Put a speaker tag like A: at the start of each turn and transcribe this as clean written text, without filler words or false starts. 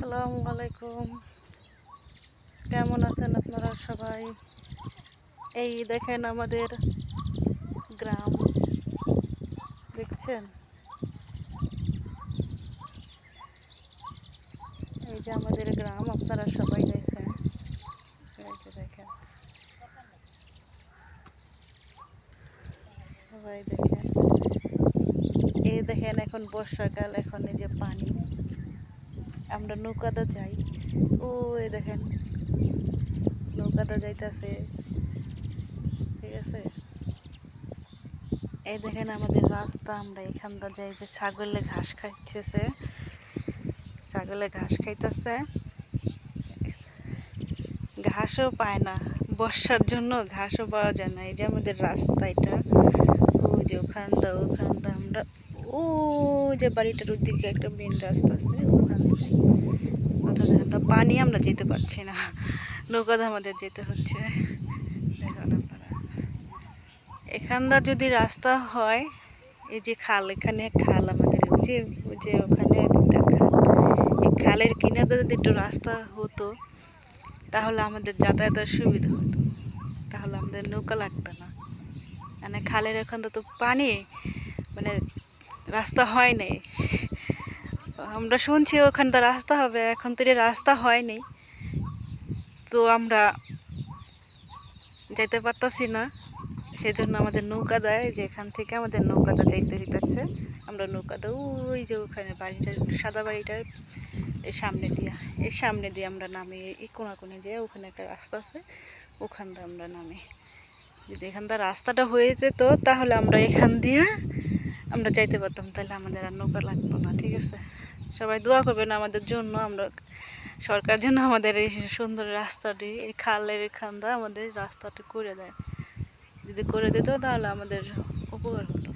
A: আসসালামু আলাইকুম। কেমন আছেন আপনারা সবাই? এই দেখেন আমাদের গ্রাম, দেখছেন? এই যে আমাদের গ্রাম, আপনারা সবাই দেখেন। এই যে দেখেন, সবাই দেখেন। এই দেখেন এখন বর্ষাকাল, এখন এই যে পানি, আমরা নৌকাতে যাই। ও এই দেখেন নৌকাটা যাইতেছে, ঠিক আছে। এই দেখেন আমাদের রাস্তা, আমরা এখানটা যাই। যে ছাগলে ঘাস খাইতেছে, ছাগলে ঘাস খাইতেছে, ঘাসও পায় না। বর্ষার জন্য ঘাসও পাওয়া যায় না। এই যে আমাদের রাস্তা এটা, ওই যে ওখানটা আমরা ও যে বাড়িটার ওদিকে একটা মেন রাস্তা আছে, ওখানে যাই। অথচ পানি আমরা যেতে পারছি না, নৌকাতে আমাদের যেতে হচ্ছে। দেখুন আপনারা, এখানটা যদি রাস্তা হয়, এই যে খাল, এখানে খাল আমাদের, ওই যে ওখানে একটা খাল, এই খালের কিনারে যদি একটু রাস্তা হতো তাহলে আমাদের যাতায়াতের সুবিধা হতো, তাহলে আমাদের নৌকা লাগতো না। মানে খালের এখানটা তো পানি, মানে রাস্তা হয় নাই। আমরা শুনছি ওখানটা রাস্তা হবে, এখন তো রাস্তা হয়নি, তো আমরা যেতে পারতাছি না। সেজন্য আমাদের নৌকা দেয়, যে এখান থেকে আমাদের নৌকাটা যাইতে হইতেছে। আমরা নৌকাটা ওই যে ওখানে বাড়িটার, সাদা বাড়িটার সামনে দিয়ে আমরা নামি। এই কোনাকুনি দিয়ে ওখানে একটা রাস্তা আছে, ওখান দিয়ে আমরা নামি। যদি এখানটা রাস্তাটা হয়ে যেত তাহলে আমরা এখান দিয়ে আমরা যাইতে পারতাম, তাহলে আমাদের আর নৌকা লাগতো না, ঠিক আছে। সবাই দোয়া করবেন আমাদের জন্য, আমরা সরকার যেন আমাদের এই সুন্দর রাস্তাটি, এই খালের এখান দিয়ে আমাদের রাস্তাটি করে দেয়। যদি করে দিত তাহলে আমাদের উপকার হতো।